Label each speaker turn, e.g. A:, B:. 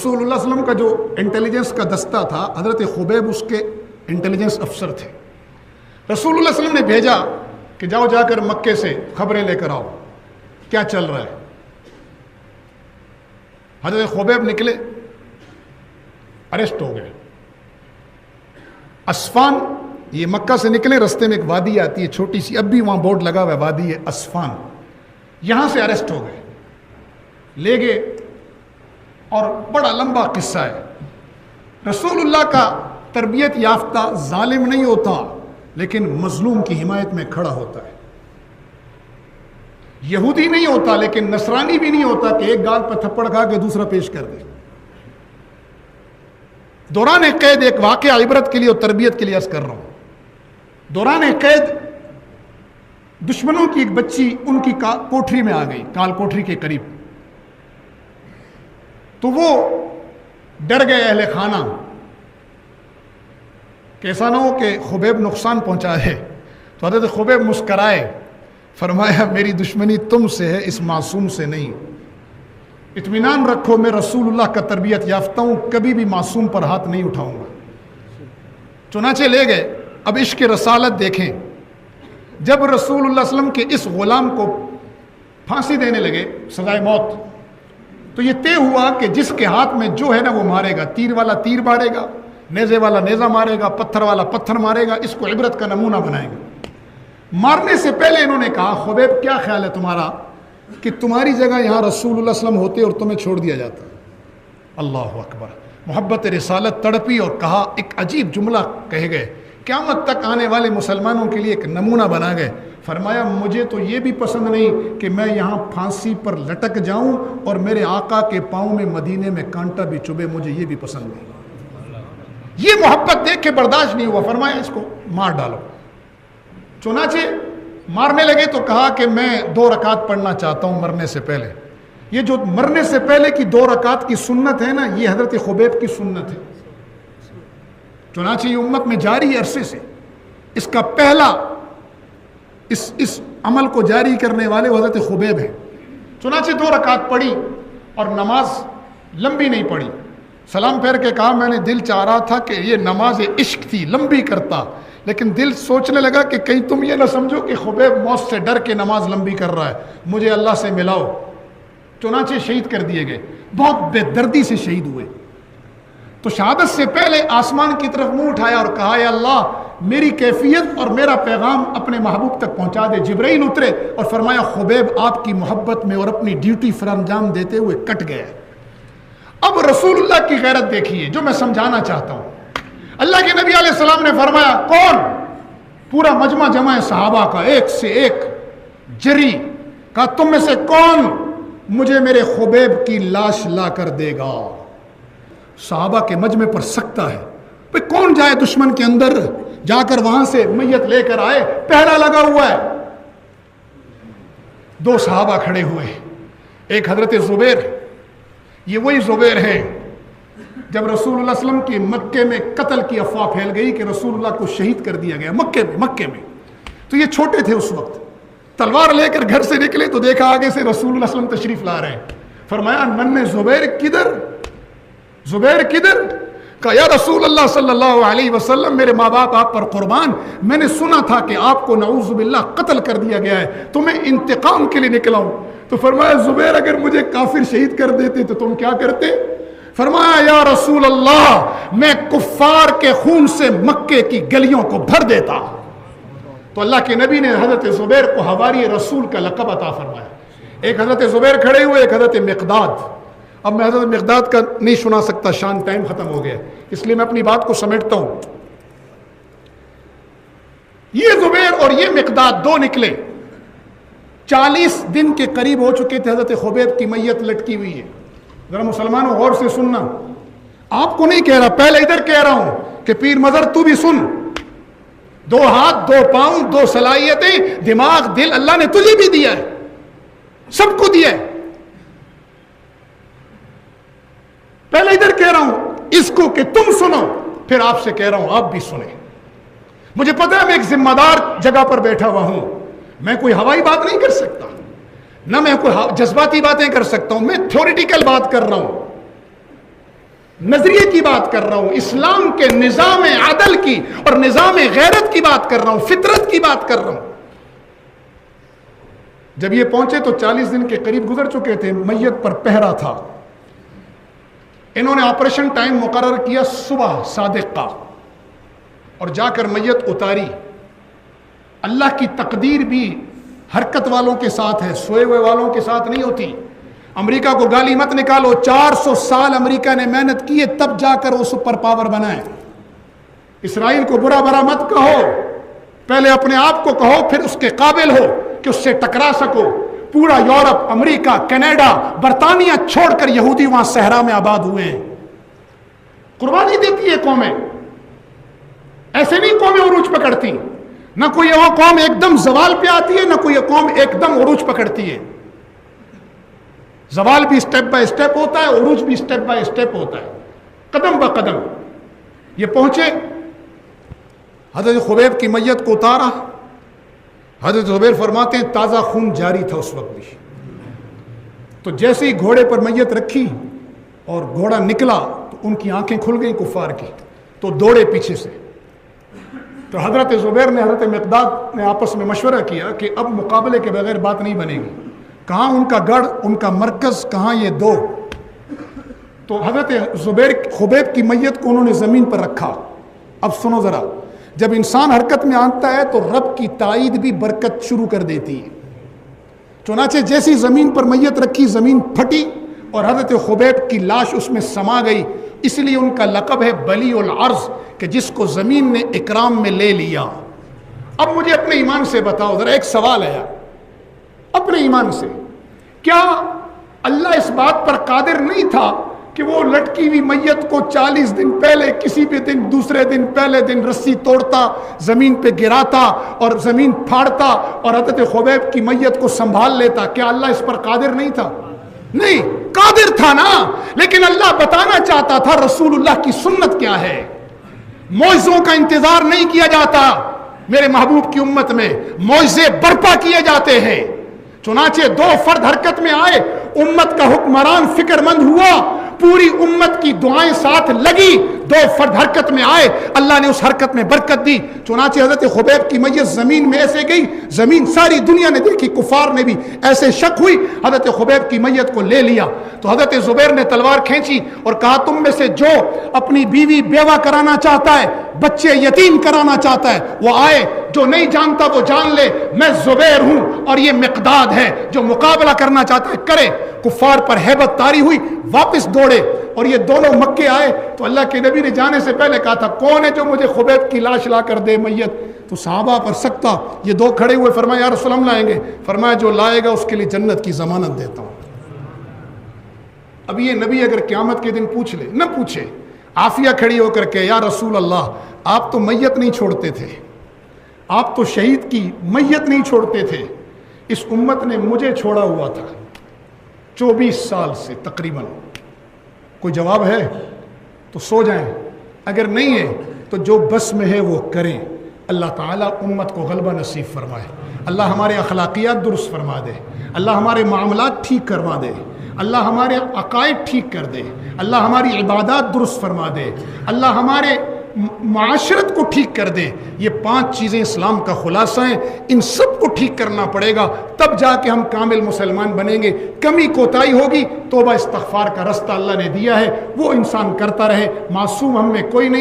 A: رسول اللہ صلی اللہ علیہ وسلم کا جو انٹیلیجنس کا دستہ تھا، حضرت خبیب اس کے انٹیلیجنس افسر تھے. رسول اللہ صلی اللہ علیہ وسلم نے بھیجا کہ جاؤ جا کر مکے سے خبریں لے کر آؤ کیا چل رہا ہے. حضرت خبیب نکلے، اریسٹ ہو گئے. اسفان، یہ مکہ سے نکلے، رستے میں ایک وادی آتی ہے چھوٹی سی، اب بھی وہاں بورڈ لگا ہوا ہے، وادی ہے اسفان، یہاں سے اریسٹ ہو گئے، لے گئے. اور بڑا لمبا قصہ ہے. رسول اللہ کا تربیت یافتہ ظالم نہیں ہوتا لیکن مظلوم کی حمایت میں کھڑا ہوتا ہے. یہودی نہیں ہوتا لیکن نصرانی بھی نہیں ہوتا کہ ایک گال پہ تھپڑ کھا کے دوسرا پیش کر دے. دوران قید ایک واقعہ عبرت کے لیے اور تربیت کے لیے عرض کر رہا ہوں. دوران قید دشمنوں کی ایک بچی ان کی کوٹری میں آ گئی، کال کوٹری کے قریب. تو وہ ڈر گئے اہل خانہ کہ ایسا نہ ہو کہ خبیب نقصان پہنچائے. تو حضرت خبیب مسکرائے، فرمایا میری دشمنی تم سے ہے، اس معصوم سے نہیں. اطمینان رکھو میں رسول اللہ کا تربیت یافتہ ہوں، کبھی بھی معصوم پر ہاتھ نہیں اٹھاؤں گا. چنانچہ لے گئے. اب عشق رسالت دیکھیں، جب رسول اللہ صلی اللہ علیہ وسلم کے اس غلام کو پھانسی دینے لگے، سزائے موت، تو یہ طے ہوا کہ جس کے ہاتھ میں جو ہے نا وہ مارے گا. تیر والا تیر مارے گا، نیزے والا نیزہ مارے گا، پتھر والا پتھر مارے گا. اس کو عبرت کا نمونہ بنائیں گے. مارنے سے پہلے انہوں نے کہا خبیب کیا خیال ہے تمہارا کہ تمہاری جگہ یہاں رسول اللہ صلی اللہ علیہ وسلم ہوتے اور تمہیں چھوڑ دیا جاتا. اللہ اکبر. محبت رسالت تڑپی اور کہا، ایک عجیب جملہ کہے گئے، قیامت تک آنے والے مسلمانوں کے لیے ایک نمونہ بنا گئے. فرمایا مجھے تو یہ بھی پسند نہیں کہ میں یہاں پھانسی پر لٹک جاؤں اور میرے آقا کے پاؤں میں مدینے میں کانٹا بھی چبھے، مجھے یہ بھی پسند نہیں. یہ محبت دیکھ کے برداشت نہیں ہوا، فرمایا اس کو مار ڈالو. چنانچہ مارنے لگے تو کہا کہ میں 2 رکعت پڑھنا چاہتا ہوں مرنے سے پہلے. یہ جو مرنے سے پہلے کی 2 رکعت کی سنت ہے نا، یہ حضرت خبیب کی سنت ہے. چنانچہ یہ امت میں جاری عرصے سے اس کا پہلا اس عمل کو جاری کرنے والے حضرت خبیب ہیں. چنانچہ 2 رکعت پڑھی اور نماز لمبی نہیں پڑھی. سلام پھیر کے کہا میں نے دل چاہ رہا تھا کہ یہ نماز عشق تھی، لمبی کرتا، لیکن دل سوچنے لگا کہ کہیں تم یہ نہ سمجھو کہ خبیب موت سے ڈر کے نماز لمبی کر رہا ہے، مجھے اللہ سے ملاؤ. چنانچہ شہید کر دیے گئے، بہت بے دردی سے شہید ہوئے. تو شہادت سے پہلے آسمان کی طرف منہ اٹھایا اور کہا اے اللہ میری کیفیت اور میرا پیغام اپنے محبوب تک پہنچا دے. جبرائیل اترے اور فرمایا خبیب آپ کی محبت میں اور اپنی ڈیوٹی پر انجام دیتے ہوئے کٹ گئے. اب رسول اللہ کی غیرت دیکھیے جو میں سمجھانا چاہتا ہوں. اللہ کے نبی علیہ السلام نے فرمایا کون؟ پورا مجمع جمع صحابہ کا ایک سے ایک جری. کہا تم میں سے کون مجھے میرے خبیب کی لاش لا کر دے گا؟ صحابہ کے مجمع پر سکتا ہے. بھئی کون جائے دشمن کے اندر، جا کر وہاں سے میت لے کر آئے، پہرا لگا ہوا ہے. 2 صحابہ کھڑے ہوئے، ایک حضرت زبیر، یہ وہی زبیر ہیں جب رسول اللہ صلی اللہ علیہ وسلم کی مکے میں قتل کی افواہ پھیل گئی کہ رسول اللہ کو شہید کر دیا گیا مکے میں. تو یہ چھوٹے تھے اس وقت، تلوار لے کر گھر سے نکلے تو دیکھا آگے سے رسول اللہ صلی اللہ علیہ وسلم تشریف لا رہے ہیں. فرمایا ننھے زبیر کدھر؟ زبیر کدھر؟ کہا یا رسول اللہ صلی اللہ علیہ وسلم میرے ماں باپ آپ پر قربان، میں نے سنا تھا کہ آپ کو نعوذ باللہ قتل کر دیا گیا ہے تو میں انتقام کے لیے نکلا ہوں. تو فرمایا زبیر اگر مجھے کافر شہید کر دیتے تو تم کیا کرتے؟ فرمایا یا رسول اللہ میں کفار کے خون سے مکے کی گلیوں کو بھر دیتا. تو اللہ کے نبی نے حضرت زبیر کو حواری رسول کا لقب عطا فرمایا. ایک حضرت زبیر کھڑے ہوئے، ایک حضرت مقداد. اب میں حضرت مقداد کا نہیں سنا سکتا، شان ٹائم ختم ہو گیا، اس لیے میں اپنی بات کو سمیٹتا ہوں. یہ زبیر اور یہ مقداد 2 نکلے. 40 دن کے قریب ہو چکے تھے حضرت خبیب کی میت لٹکی ہوئی ہے. ذرا مسلمانوں غور سے سننا، آپ کو نہیں کہہ رہا، پہلے ادھر کہہ رہا ہوں کہ پیر مظہر تو بھی سن. 2 ہاتھ 2 پاؤں 2 صلاحیتیں، دماغ دل اللہ نے تجھے بھی دیا ہے، سب کو دیا ہے. پہلے ادھر کہہ رہا ہوں اس کو کہ تم سنو، پھر آپ سے کہہ رہا ہوں آپ بھی سنیں. مجھے پتہ ہے میں ایک ذمہ دار جگہ پر بیٹھا ہوا ہوں، میں کوئی ہوائی بات نہیں کر سکتا، نہ میں کوئی جذباتی باتیں کر سکتا ہوں، میں تھیوریٹیکل بات کر رہا ہوں. نظریے کی بات کر رہا ہوں، اسلام کے نظام عدل کی اور نظام غیرت کی بات کر رہا ہوں، فطرت کی بات کر رہا ہوں۔ جب یہ پہنچے تو 40 دن کے قریب گزر چکے تھے، میت پر پہرا تھا۔ انہوں نے آپریشن ٹائم مقرر کیا صبح صادق کا، اور جا کر میت اتاری۔ اللہ کی تقدیر بھی حرکت والوں کے ساتھ ہے، سوئے ہوئے والوں کے ساتھ نہیں ہوتی۔ امریکہ کو گالی مت نکالو، 400 سال امریکہ نے محنت کی ہے تب جا کر وہ سپر پاور بنا ہے۔ اسرائیل کو برا برا مت کہو، پہلے اپنے آپ کو کہو، پھر اس کے قابل ہو کہ اس سے ٹکرا سکو۔ پورا یورپ، امریکہ، کینیڈا، برطانیہ چھوڑ کر یہودی وہاں صحرا میں آباد ہوئے ہیں۔ قربانی دیتی ہے قومیں، ایسے نہیں قومیں عروج پکڑتی۔ نہ کوئی وہ قوم ایک دم زوال پہ آتی ہے، نہ کوئی قوم ایک دم عروج پکڑتی ہے۔ زوال بھی سٹیپ بائی سٹیپ ہوتا ہے، عروج بھی سٹیپ بائی سٹیپ ہوتا ہے، قدم با قدم۔ یہ پہنچے، حضرت خبیب کی میت کو اتارا۔ حضرت زبیر فرماتے ہیں تازہ خون جاری تھا اس وقت بھی۔ تو جیسے ہی گھوڑے پر میت رکھی اور گھوڑا نکلا تو ان کی آنکھیں کھل گئیں کفار کی، تو دوڑے پیچھے سے۔ تو حضرت زبیر نے حضرت مقداد نے آپس میں مشورہ کیا کہ اب مقابلے کے بغیر بات نہیں بنے گی، کہاں ان کا گڑھ، ان کا مرکز، کہاں یہ دو۔ تو حضرت زبیر خبیب کی میت کو انہوں نے زمین پر رکھا۔ اب سنو ذرا، جب انسان حرکت میں آتا ہے تو رب کی تائید بھی برکت شروع کر دیتی ہے۔ چنانچہ جیسی زمین پر میت رکھی، زمین پھٹی اور حضرت خبیب کی لاش اس میں سما گئی۔ اس لیے ان کا لقب ہے بلی العرض، کہ جس کو زمین نے اکرام میں لے لیا۔ اب مجھے اپنے ایمان سے بتاؤ ذرا، ایک سوال ہے اپنے ایمان سے، کیا اللہ اس بات پر قادر نہیں تھا کہ وہ لٹکی ہوئی میت کو 40 دن پہلے کسی بھی دن، دوسرے دن، پہلے دن رسی توڑتا، زمین پہ گراتا اور زمین پھاڑتا اور حضرت خبیب کی میت کو سنبھال لیتا؟ کیا اللہ اس پر قادر نہیں تھا؟ نہیں، قادر تھا نا، لیکن اللہ بتانا چاہتا تھا رسول اللہ کی سنت کیا ہے۔ معجزوں کا انتظار نہیں کیا جاتا، میرے محبوب کی امت میں معجزے برپا کیے جاتے ہیں۔ چنانچہ دو فرد حرکت میں آئے، امت کا حکمران فکر مند ہوا، پوری امت کی دعائیں ساتھ لگی، دو فرد حرکت میں آئے، اللہ نے اس حرکت میں برکت دی۔ چنانچہ حضرت خبیب کی میت زمین میں ایسے گئی، زمین ساری دنیا نے دیکھی، کفار نے بھی ایسے شک ہوئی، حضرت خبیب کی میت کو لے لیا۔ تو حضرت زبیر نے تلوار کھینچی اور کہا تم میں سے جو اپنی بیوی بیوہ کرانا چاہتا ہے، بچے یتیم کرانا چاہتا ہے، وہ آئے، جو نہیں جانتا وہ جان لے، میں زبیر ہوں اور یہ مقداد ہے، جو مقابلہ کرنا چاہتا ہے کرے۔ کفار پر ہیبت طاری ہوئی، واپس دوڑے، اور یہ دونوں مکے آئے تو اللہ کے نبی نے جانے سے پہلے کہا تھا کون ہے جو مجھے خبیب کی لاش لا کر دے میت؟ تو صحابہ پر سکتا، یہ دو کھڑے ہوئے، فرمایا یا رسول اللہ لائیں گے؟ فرمایا جو لائے گا اس کے لیے جنت کی ضمانت دیتا ہوں۔ اب یہ نبی اگر قیامت کے دن پوچھ لے، نہ پوچھے، عافیہ کھڑی ہو کر کے یا رسول اللہ آپ تو میت نہیں چھوڑتے تھے، آپ تو شہید کی میت نہیں چھوڑتے تھے، اس امت نے مجھے چھوڑا ہوا تھا 24 سال سے تقریباً، کوئی جواب ہے تو سو جائیں، اگر نہیں ہے تو جو بس میں ہے وہ کریں۔ اللہ تعالیٰ امت کو غلبہ نصیب فرمائے، اللہ ہمارے اخلاقیات درست فرما دے، اللہ ہمارے معاملات ٹھیک کروا دے، اللہ ہمارے عقائد ٹھیک کر دے، اللہ ہماری عبادات درست فرما دے، اللہ ہمارے معاشرت کو ٹھیک کر دے۔ یہ 5 چیزیں اسلام کا خلاصہ ہیں، ان سب کو ٹھیک کرنا پڑے گا، تب جا کے ہم کامل مسلمان بنیں گے۔ کمی کوتاہی ہوگی، توبہ استغفار کا رستہ اللہ نے دیا ہے، وہ انسان کرتا رہے، معصوم ہم میں کوئی نہیں ہے۔